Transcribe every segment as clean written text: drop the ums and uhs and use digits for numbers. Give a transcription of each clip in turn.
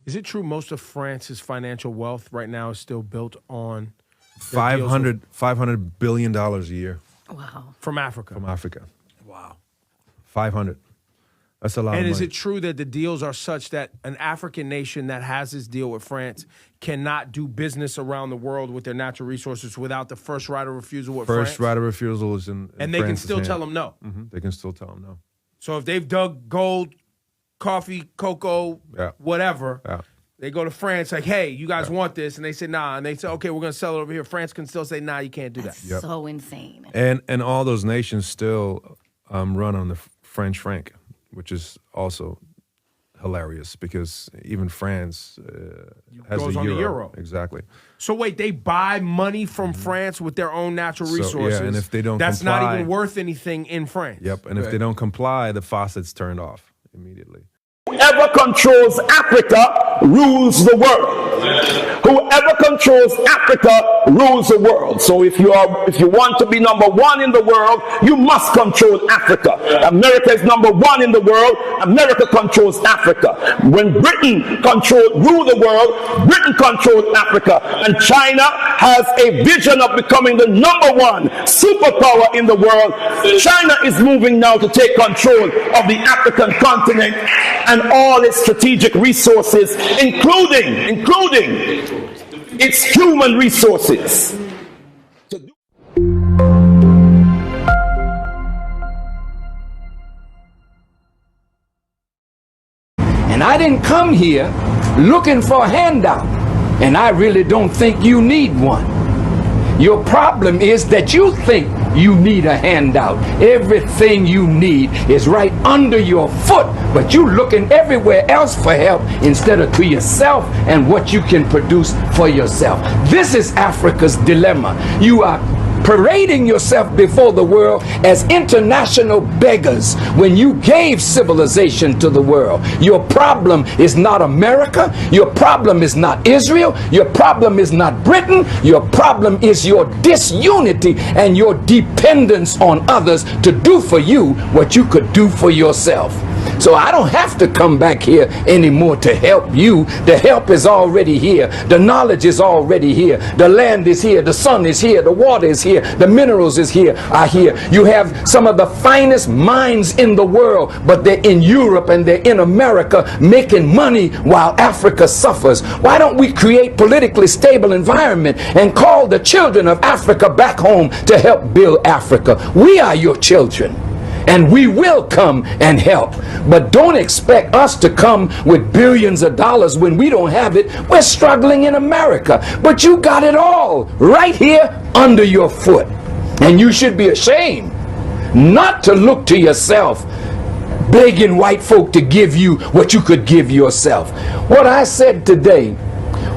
Is it true most of France's financial wealth right now is still built on $500 billion a year Wow. from Africa? from Africa. Wow. 500. That's a lot And of is money. it true that the deals are such that an African nation that has this deal with France cannot do business around the world with their natural resources without the first right of refusal with France? First right of refusal is in And they can France's still hand. tell them no. They can still tell them no. So if they've dug gold, coffee, cocoa, Yeah. whatever, Yeah. they go to France like, hey, you guys want this? And they say, nah. And they say, okay, we're going to sell it over here. France can still say, nah, you can't do that. That's so insane. And all those nations still run on the French franc, which is also hilarious because even France has Goes the on the euro. euro. Exactly. So wait, they buy money from France with their own natural So, yeah, resources. and if they don't that's not comply- even worth anything in France. Yep. And if they don't comply, the faucet's turned off immediately. Whoever controls Africa rules the world. Whoever controls Africa rules the world. So if you want to be number one in the world, you must control Africa. America is number one in the world. America controls Africa. When Britain ruled the world, Britain controlled Africa. And China has a vision of becoming the number one superpower in the world. China is moving now to take control of the African continent and all its strategic resources, including its human resources. And I didn't come here looking for a handout, and I really don't think you need one. Your problem is that you think you need a handout. Everything you need is right under your foot, but you looking everywhere else for help instead of to yourself and what you can produce for yourself. This is Africa's dilemma. You are parading yourself before the world as international beggars when you gave civilization to the world. Your problem is not America. Your problem is not Israel. Your problem is not Britain. Your problem is your disunity and your dependence on others to do for you what you could do for yourself. So I don't have to come back here anymore to help you. The help is already here. The knowledge is already here. The land is here. The sun is here. The water is here. The minerals are here. You have some of the finest minds in the world, but they're in Europe and they're in America making money while Africa suffers. Why don't we create politically stable environment and call the children of Africa back home to help build Africa? We are your children. And we will come and help. But don't expect us to come with billions of dollars when we don't have it. We're struggling in America. But you got it all right here under your foot. And you should be ashamed not to look to yourself, begging white folk to give you what you could give yourself. What I said today,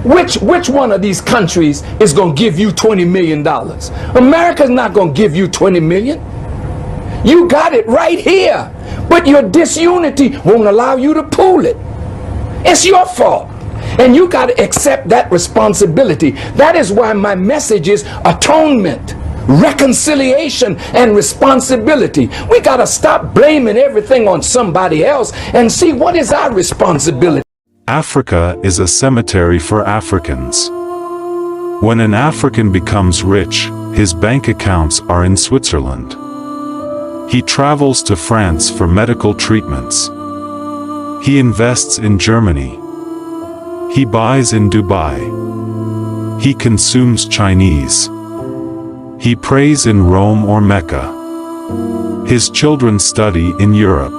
which one of these countries is going to give you $20 million? America's not going to give you $20 million. You got it right here, but your disunity won't allow you to pool it. It's your fault, and you got to accept that responsibility. That is why my message is atonement, reconciliation, and responsibility. We got to stop blaming everything on somebody else and see what is our responsibility. Africa is a cemetery for Africans. When an African becomes rich, his bank accounts are in Switzerland. He travels to France for medical treatments. He invests in Germany. He buys in Dubai. He consumes Chinese. He prays in Rome or Mecca. His children study in Europe.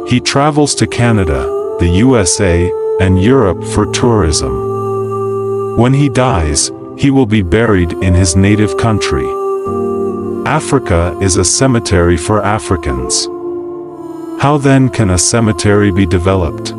He travels to Canada, the USA, and Europe for tourism. When he dies, he will be buried in his native country. Africa is a cemetery for Africans. How then can a cemetery be developed?